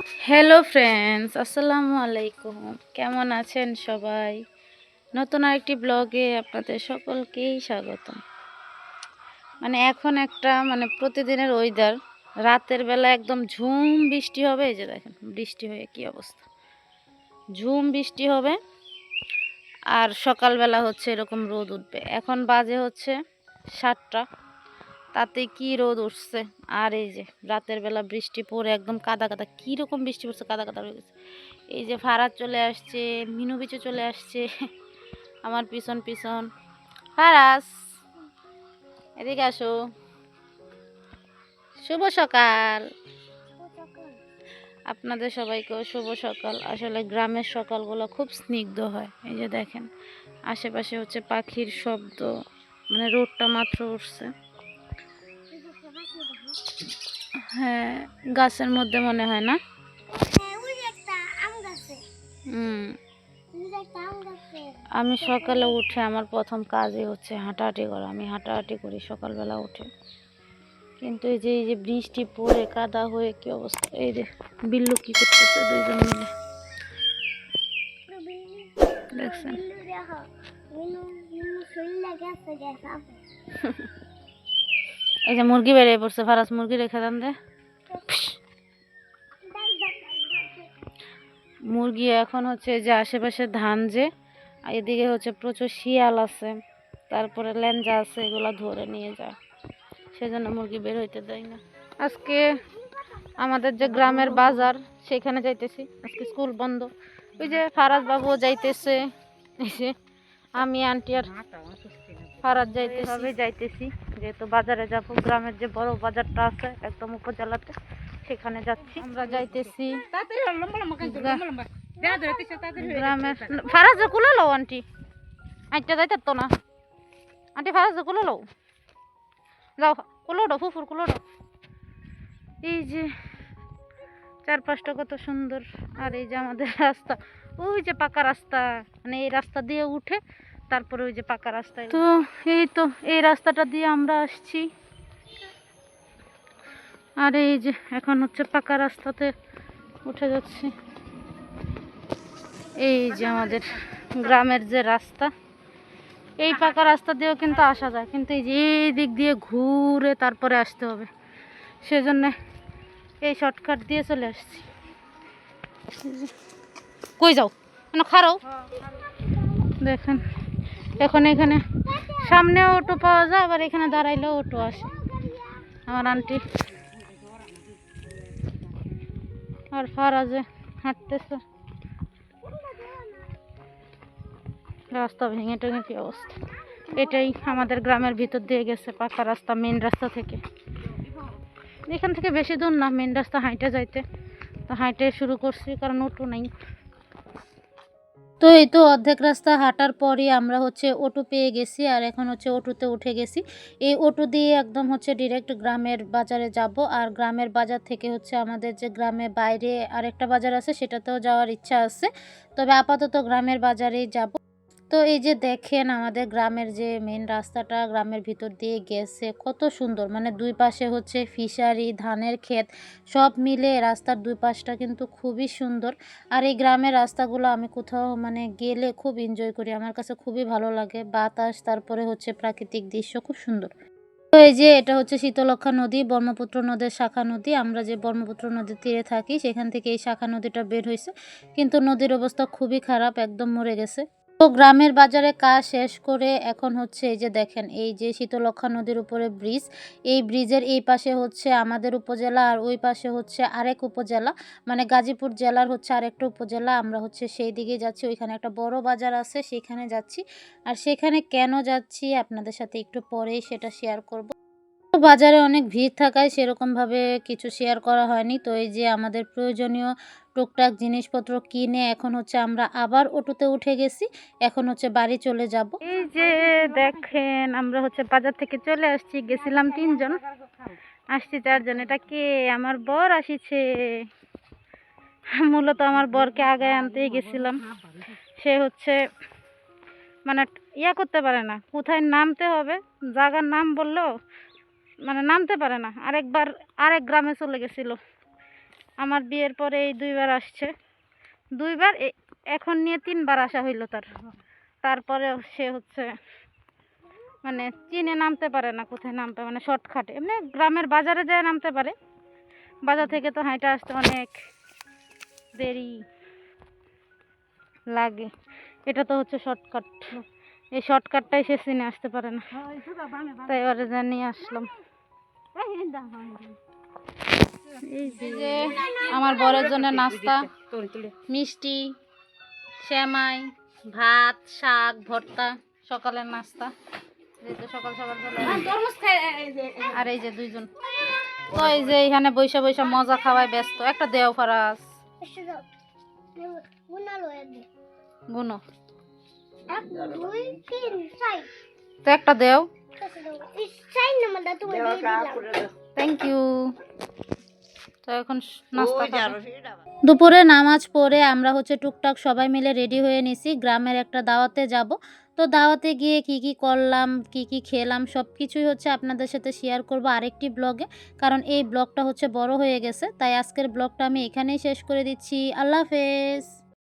Hello friends, আসসালামু আলাইকুম। কেমন আছেন সবাই? নতুন আরেকটি ব্লগে আপনাদের সকলকেই স্বাগতম। এখন একটা প্রতিদিনের ওয়েদার, রাতের বেলা একদম ঝুম বৃষ্টি হবে। এই যে দেখেন বৃষ্টি হয়ে কি অবস্থা, ঝুম বৃষ্টি হবে। আর সকালবেলা হচ্ছে এরকম রোদ উঠবে। এখন বাজে হচ্ছে 7টা, তাতে কি রোদ উঠছে। আর এই যে রাতের বেলা বৃষ্টি পড়ে একদম কাদা কাদা, কীরকম বৃষ্টি পড়ছে, কাদা কাদা হয়ে গেছে। এই যে ফারাজ চলে আসছে, মিনু বিচু চলে আসছে আমার পিছন পিছন। ফারাজ, এদিকে আসো। শুভ সকাল আপনাদের সবাইকেও, শুভ সকাল। আসলে গ্রামের সকালগুলো খুব স্নিগ্ধ হয়। এই যে দেখেন আশেপাশে হচ্ছে পাখির শব্দ, রোদটা মাত্র উঠছে। হ্যাঁ, গাছের মধ্যে মনে হয় না। আমি সকালে উঠে আমার প্রথম কাজই হচ্ছে হাঁটাহাঁটি করা। আমি হাঁটাহাঁটি করি সকালবেলা উঠে, কিন্তু এই যে বৃষ্টি পড়ে কাদা হয়ে কি অবস্থা। এই যে বিল্লু কি করতেছে, দুইজন মিলে দেখছেন। এই যে মুরগি বেরিয়ে পড়ছে, ফারাজ মুরগি রেখে দেন দে। মুরগি এখন হচ্ছে যে আশেপাশে ধান, যে এদিকে হচ্ছে প্রচুর শিয়াল আছে, তারপরে ল্যাঞ্জা আছে, এগুলো ধরে নিয়ে যায়, সেজন্য মুরগি বের হইতে দেয় না। আজকে আমাদের যে গ্রামের বাজার, সেখানে যাইতেছি। আজকে স্কুল বন্ধ। ওই যে ফারাজ বাবুও যাইতেছে, এসে আমি আন্টি আর ফারাজ যাইতেছি, যেহেতু বাজারে যাবো। গ্রামের যে বড় বাজারটা আছে একদম উপজেলাতে, সেখানে যাচ্ছি। আমরা যাইতেছি গ্রামের। ফারাজ কুলে লো আন্টি, আইটা যাইতে তো না আন্টি। ফারাজ কুলে লো, যাও কুলো ডো, ফুফুর কুলো ডো। এই যে চারপাশটা কত সুন্দর। আর এই যে আমাদের রাস্তা, ওই যে পাকা রাস্তা, এই রাস্তা দিয়ে উঠে তারপরে ওই যে পাকা রাস্তায়। তো এই রাস্তাটা দিয়ে আমরা আসছি। আর এই যে এখন হচ্ছে পাকা রাস্তাতে উঠে যাচ্ছি। এই যে আমাদের গ্রামের যে রাস্তা, এই পাকা রাস্তা দিয়েও কিন্তু আসা যায়, কিন্তু এই যে এই দিক দিয়ে ঘুরে তারপরে আসতে হবে, সেজন্য এই শর্টকাট দিয়ে চলে আসছি। কই যাও, খারাও দেখেন। এখন এখানে সামনে অটো পাওয়া যায়, আবার এখানে দাঁড়াইলেও অটো আসে। আমার আন্টি আর ফারাজে হাঁটতেছে। রাস্তা ভেঙে টেঙে কি অবস্থা। এটাই আমাদের গ্রামের ভিতর দিয়ে গেছে পাকা রাস্তা, মেন রাস্তা থেকে। এখান থেকে বেশি দূর না, মেন রাস্তা হাঁটে যাইতে। তো হাঁটে শুরু করছি, কারণ অটো নাই। তো এই তো অর্ধেক রাস্তা হাঁটার পরই আমরা হচ্ছে অটো পেয়ে গেছি, আর এখন হচ্ছে অটোতে উঠে গেছি। এই অটো দিয়ে একদম হচ্ছে ডিরেক্ট গ্রামের বাজারে যাব। আর গ্রামের বাজার থেকে হচ্ছে আমাদের যে গ্রামের বাইরে আরেকটা বাজার আছে, সেটাতেও যাওয়ার ইচ্ছা আছে, তবে আপাতত গ্রামের বাজারেই যাব। তো এই যে দেখেন আমাদের গ্রামের যে মেন রাস্তাটা গ্রামের ভিতর দিয়ে গেছে, কত সুন্দর। দুই পাশে হচ্ছে ফিশারি, ধানের ক্ষেত, সব মিলে রাস্তার দুই পাশটা কিন্তু খুবই সুন্দর। আর এই গ্রামের রাস্তাগুলো আমি কোথাও গেলে খুব এনজয় করি, আমার কাছে খুবই ভালো লাগে। বাতাস, তারপরে হচ্ছে প্রাকৃতিক দৃশ্য খুব সুন্দর। তো এই যে এটা হচ্ছে শীতলক্ষা নদী, ব্রহ্মপুত্র নদের শাখা নদী। আমরা যে ব্রহ্মপুত্র নদীর তীরে থাকি, সেখান থেকে এই শাখা নদীটা বের হয়েছে, কিন্তু নদীর অবস্থা খুবই খারাপ, একদম মরে গেছে। তো গ্রামের বাজারে কাজ শেষ করে এখন হচ্ছে এই যে দেখেন, এই যে শীতলক্ষা নদীর উপরে ব্রিজ, এই ব্রিজের এই পাশে হচ্ছে আমাদের উপজেলা, আর ওই পাশে হচ্ছে আরেক উপজেলা, গাজীপুর জেলার হচ্ছে আরেকটা উপজেলা। আমরা হচ্ছে সেই দিকে যাচ্ছি, ওইখানে একটা বড় বাজার আছে, সেখানে যাচ্ছি। আর সেখানে কেন যাচ্ছি আপনাদের সাথে একটু পরেই সেটা শেয়ার করব। বাজারে অনেক ভিড় থাকায় সেরকমভাবে কিছু শেয়ার করা হয়নি। তো এই যে আমাদের প্রয়োজনীয় টুকটাক জিনিসপত্র কিনে এখন হচ্ছে আমরা আবার অটোতে উঠে গেছি, এখন হচ্ছে বাড়ি চলে যাব। এই যে দেখেন আমরা হচ্ছে বাজার থেকে চলে আসছি, গেছিলাম 3 জন, আসছি 4 জন। এটা কে? আমার বর আসিছে। মূলত আমার বরকে আগে আনতেই গেছিলাম। সে হচ্ছে ইয়া করতে পারে না, কোথায় নামতে হবে, জায়গার নাম বললো নামতে পারে না। আরেকবার আরেক গ্রামে চলে গেছিল, আমার বিয়ের পরে এই 2বার আসছে, 2বার এখন নিয়ে 3বার আসা হইল তার। তারপরে সে হচ্ছে মানে চিনে নামতে পারে না, কোথায় নামতে, মানে শর্টকাটে এমনি গ্রামের বাজারে যায় নামতে পারে, বাজার থেকে তো হাঁটা আসতে অনেক দেরি লাগে। এটা তো হচ্ছে শর্টকাট, এই শর্টকাটটাই সে চিনে আসতে পারে না, তাই ওরে যা নিয়ে আসলাম। এই যে আমার বরের জন্য নাস্তা, মিষ্টি, সেমাই, ভাত, শাক, ভর্তা, সকালের নাস্তা। এই তো সকাল সকাল চলে আর এই যে 2জন তো এই যে এখানে বৈশা বৈশা মজা খাওয়ায় ব্যস্ত। একটা দেও ফারাস গুনো তো একটা দেও, থ্যাংক ইউ। তো এখন নাস্তা খাবো। দুপুরে নামাজ পড়ে আমরা হচ্ছে টুকটাক সবাই মিলে রেডি হয়ে নিছি, গ্রামের একটা দাওয়াতে যাব। তো দাওয়াতে গিয়ে কি কি করলাম, কি কি খেলাম, সব কিছুই হচ্ছে আপনাদের সাথে শেয়ার করব আরেকটি ব্লগে, কারণ এই ব্লগটা হচ্ছে বড় হয়ে গেছে। তাই আজকের ব্লগটা আমি এখানেই শেষ করে দিচ্ছি। আল্লাহ হাফেজ।